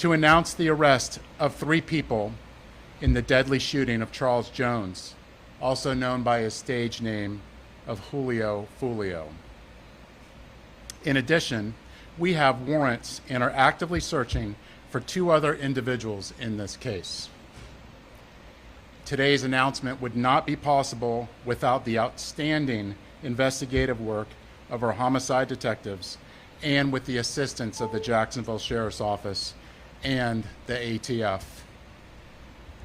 to announce the arrest of 3 people in the deadly shooting of Charles Jones, also known by his stage name of Julio Fulio. In addition, we have warrants and are actively searching for 2 other individuals in this case. Today's announcement would not be possible without the outstanding investigative work of our homicide detectives and with the assistance of the Jacksonville Sheriff's Office and the ATF.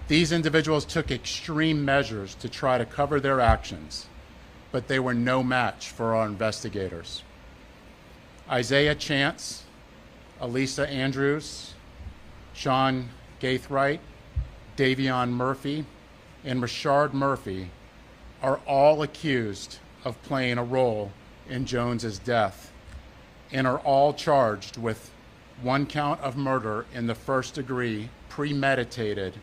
These individuals took extreme measures to try to cover their actions, but they were no match for our investigators. Isaiah Chance, Elisa Andrews, Sean Gaithright, Davion Murphy, and Rashard Murphy are all accused of playing a role in Jones's death and are all charged with 1 count of murder in the first degree, premeditated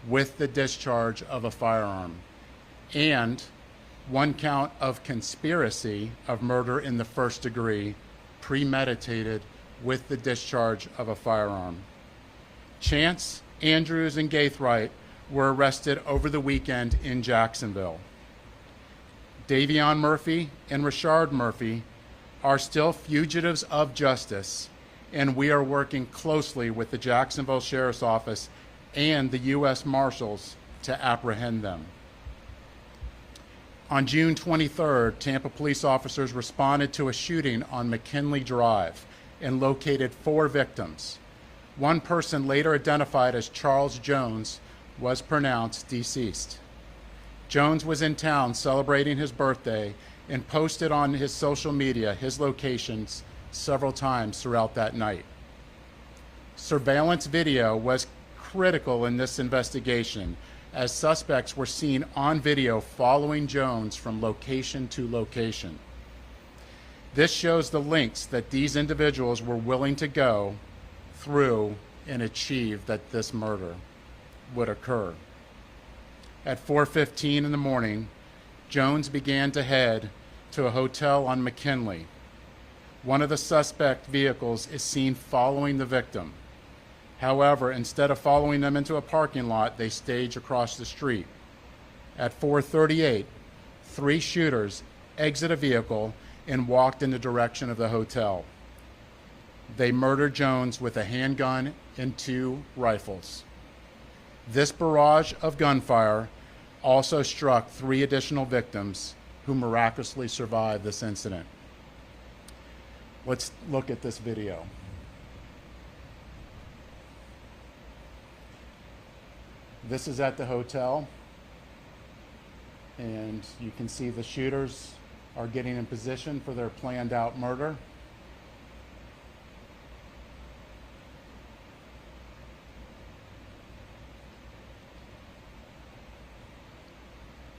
with the discharge of a firearm, and 1 count of conspiracy of murder in the first degree, premeditated with the discharge of a firearm. Chance, Andrews, and Gaithright were arrested over the weekend in Jacksonville. Davion Murphy and Rashard Murphy are still fugitives of justice, and we are working closely with the Jacksonville Sheriff's Office and the U.S. Marshals to apprehend them. On June 23rd, Tampa police officers responded to a shooting on McKinley Drive and located 4 victims. 1 person, later identified as Charles Jones, was pronounced deceased. Jones was in town celebrating his birthday and posted on his social media his locations several times throughout that night. Surveillance video was critical in this investigation, as suspects were seen on video following Jones from location to location. This shows the lengths that these individuals were willing to go through and achieve that this murder would occur. At 4:15 in the morning, Jones began to head to a hotel on McKinley. One of the suspect vehicles is seen following the victim. However, instead of following them into a parking lot, they stage across the street. At 4:38, 3 shooters exit a vehicle and walked in the direction of the hotel. They murdered Jones with a handgun and 2 rifles. This barrage of gunfire also struck 3 additional victims who miraculously survived this incident. Let's look at this video. This is at the hotel, and you can see the shooters are getting in position for their planned out murder.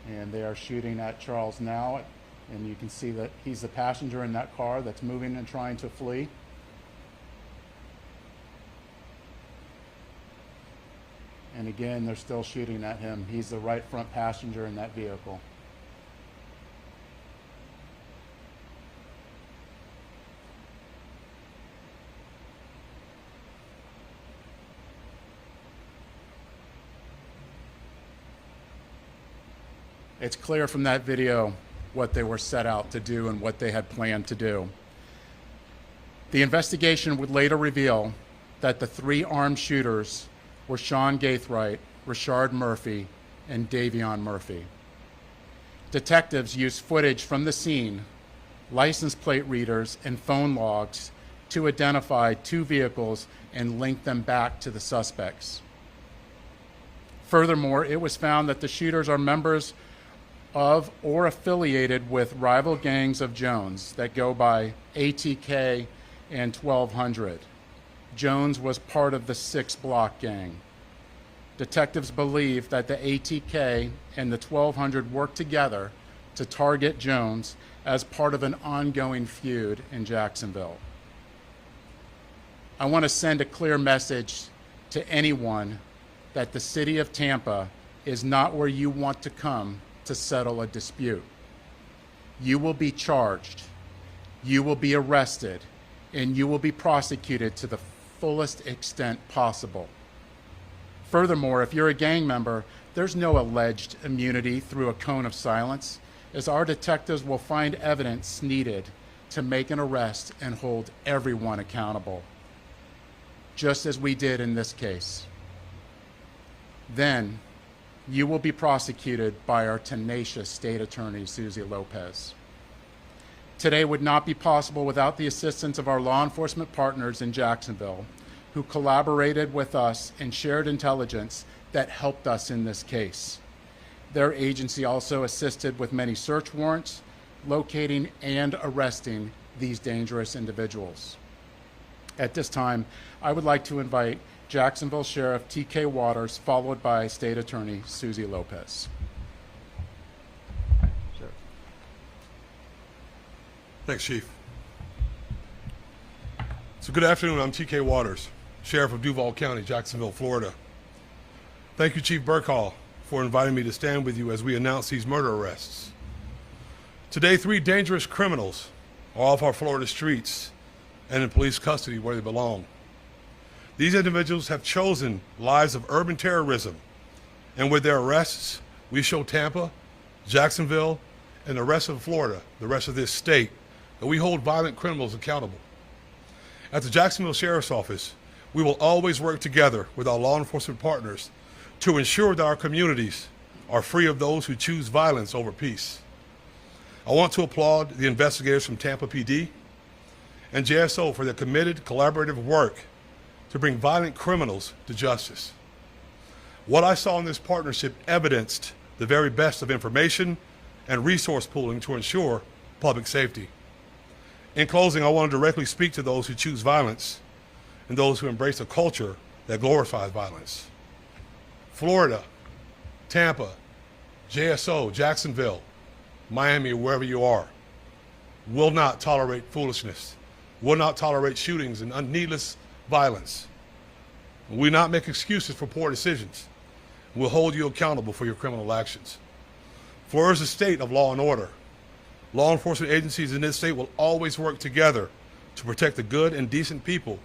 And they are shooting at Charles now, and you can see that he's the passenger in that car that's moving and trying to flee. And again, they're still shooting at him. He's the right front passenger in that vehicle. It's clear from that video what they were set out to do and what they had planned to do. The investigation would later reveal that the 3 armed shooters were Sean Gaithright, Rashard Murphy, and Davion Murphy. Detectives used footage from the scene, license plate readers, and phone logs to identify 2 vehicles and link them back to the suspects. Furthermore, it was found that the shooters are members of or affiliated with rival gangs of Jones that go by ATK and 1200. Jones was part of the 6 Block gang. Detectives believe that the ATK and the 1200 worked together to target Jones as part of an ongoing feud in Jacksonville. I want to send a clear message to anyone that the city of Tampa is not where you want to come to settle a dispute. You will be charged, you will be arrested, and you will be prosecuted to the fullest extent possible. Furthermore, if you're a gang member, there's no alleged immunity through a cone of silence, as our detectives will find evidence needed to make an arrest and hold everyone accountable, just as we did in this case. Then, you will be prosecuted by our tenacious state attorney, Susie Lopez. Today would not be possible without the assistance of our law enforcement partners in Jacksonville, who collaborated with us and shared intelligence that helped us in this case. Their agency also assisted with many search warrants, locating and arresting these dangerous individuals. At this time, I would like to invite Jacksonville Sheriff T.K. Waters, followed by State Attorney Susie Lopez. Thanks, Chief. So good afternoon, I'm T.K. Waters, Sheriff of Duval County, Jacksonville, Florida. Thank you, Chief Burkhall, for inviting me to stand with you as we announce these murder arrests. Today, 3 dangerous criminals are off our Florida streets and in police custody where they belong. These individuals have chosen lives of urban terrorism, and with their arrests, we show Tampa, Jacksonville, and the rest of Florida, the rest of this state, that we hold violent criminals accountable. At the Jacksonville Sheriff's Office, we will always work together with our law enforcement partners to ensure that our communities are free of those who choose violence over peace. I want to applaud the investigators from Tampa PD and JSO for their committed collaborative work to bring violent criminals to justice. What I saw in this partnership evidenced the very best of information and resource pooling to ensure public safety. In closing, I want to directly speak to those who choose violence and those who embrace a culture that glorifies violence. Florida, Tampa, JSO, Jacksonville, Miami, wherever you are, will not tolerate foolishness, will not tolerate shootings and needless violence. We will not make excuses for poor decisions. We'll hold you accountable for your criminal actions. Florida is a state of law and order. Law enforcement agencies in this state will always work together to protect the good and decent people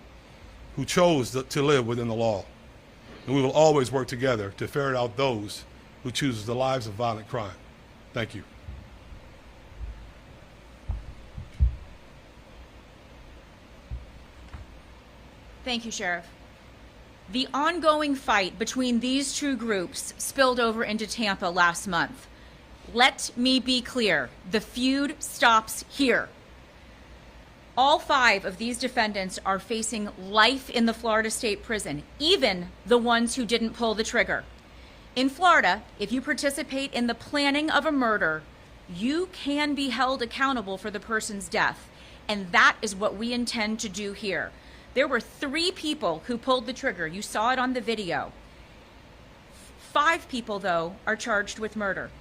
who chose to live within the law. And we will always work together to ferret out those who choose the lives of violent crime. Thank you. Thank you, Sheriff. The ongoing fight between these two groups spilled over into Tampa last month. Let me be clear, the feud stops here. All 5 of these defendants are facing life in the Florida State Prison, even the ones who didn't pull the trigger. In Florida, if you participate in the planning of a murder, you can be held accountable for the person's death, and that is what we intend to do here. There were 3 people who pulled the trigger. You saw it on the video. 5 people, though, are charged with murder.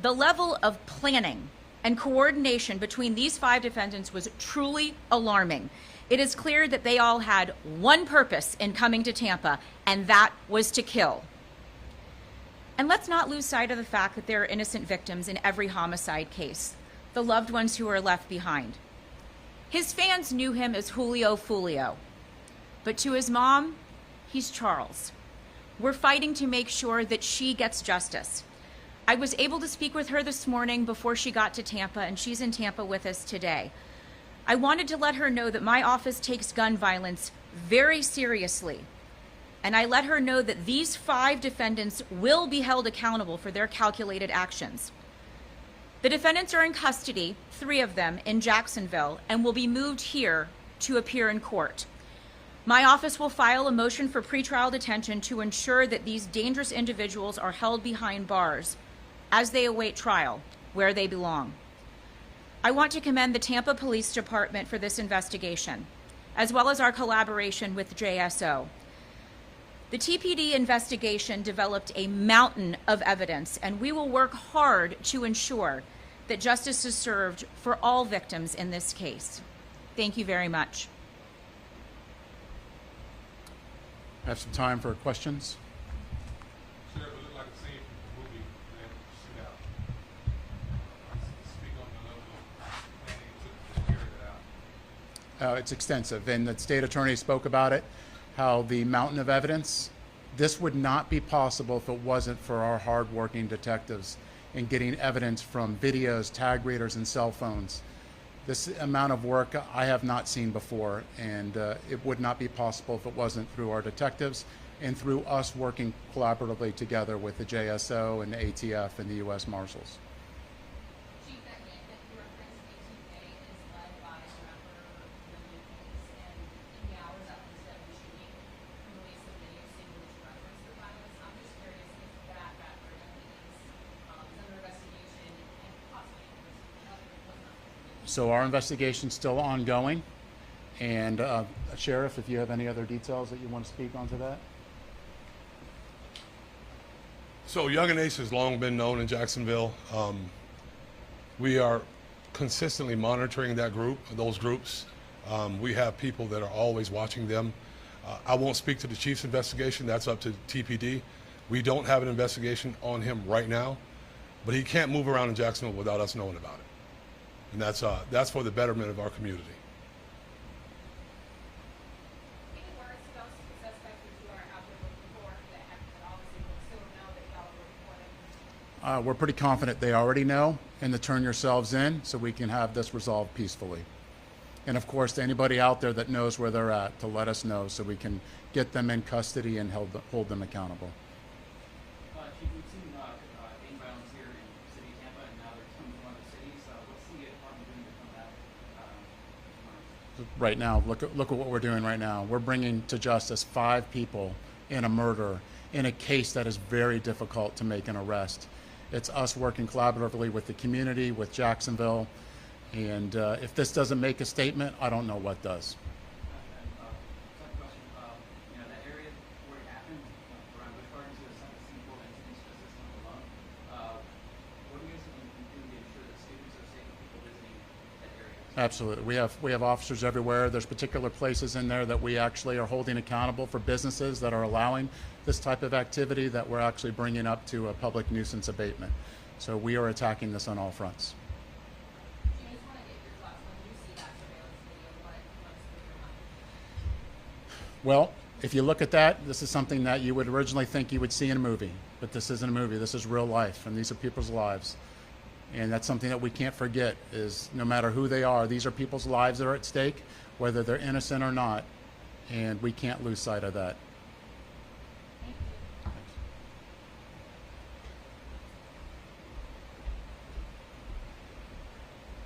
The level of planning and coordination between these 5 defendants was truly alarming. It is clear that they all had one purpose in coming to Tampa, and that was to kill. And let's not lose sight of the fact that there are innocent victims in every homicide case, the loved ones who are left behind. His fans knew him as Julio Fulio, but to his mom, he's Charles. We're fighting to make sure that she gets justice. I was able to speak with her this morning before she got to Tampa, and she's in Tampa with us today. I wanted to let her know that my office takes gun violence very seriously, and I let her know that these 5 defendants will be held accountable for their calculated actions. The defendants are in custody, 3 of them, in Jacksonville, and will be moved here to appear in court. My office will file a motion for pretrial detention to ensure that these dangerous individuals are held behind bars as they await trial, where they belong. I want to commend the Tampa Police Department for this investigation, as well as our collaboration with JSO. The TPD investigation developed a mountain of evidence, and we will work hard to ensure that justice is served for all victims in this case. Thank you very much. I have some time for questions. Sir, it looked like a scene from the movie shootout. Speak on the level of planning to carry that out. It's extensive, and the state attorney spoke about it. how the mountain of evidence, this would not be possible if it wasn't for our hardworking detectives in getting evidence from videos, tag readers, and cell phones. This amount of work I have not seen before, and it would not be possible if it wasn't through our detectives and through us working collaboratively together with the JSO and the ATF and the U.S. Marshals. Chief, that your reference ATK is led by a member of the police, and in the hours after the deadly shooting, the release of video seemed to reference the violence. I'm just curious if that background is under investigation and possibly was not. So our investigation's still ongoing, and Sheriff, if you have any other details that you want to speak onto that? So Young and Ace has long been known in Jacksonville. We are consistently monitoring those groups. We have people that are always watching them. I won't speak to the chief's investigation. That's up to TPD. We don't have an investigation on him right now, but he can't move around in Jacksonville without us knowing about it. And that's for the betterment of our community. Any words to those suspects that you are out there looking for that obviously will still know that y'all are looking for them? We're pretty confident they already know, and to turn yourselves in so we can have this resolved peacefully. And of course, to anybody out there that knows where they're at, to let us know so we can get them in custody and hold them accountable. Chief, we've seen gang violence here in the city of Tampa, and now they're coming from other cities. What's the department doing to combat Right now, look at what we're doing right now. We're bringing to justice 5 people in a murder in a case that is very difficult to make an arrest. It's us working collaboratively with the community, with Jacksonville, and if this doesn't make a statement, I don't know what does. Second question, that area where it happened, around Busch Gardens, you have 7 people incidents just this month alone. What are you guys going to do to ensure that students are safe and people visiting that area? Absolutely. We have officers everywhere. There's particular places in there that we actually are holding accountable for businesses that are allowing this type of activity that we're actually bringing up to a public nuisance abatement. So we are attacking this on all fronts. I just want to get your thoughts when you see that surveillance video. What's through your mind? Well, if you look at that, this is something that you would originally think you would see in a movie, but this isn't a movie. This is real life, and these are people's lives. And that's something that we can't forget is no matter who they are, these are people's lives that are at stake, whether they're innocent or not, and we can't lose sight of that.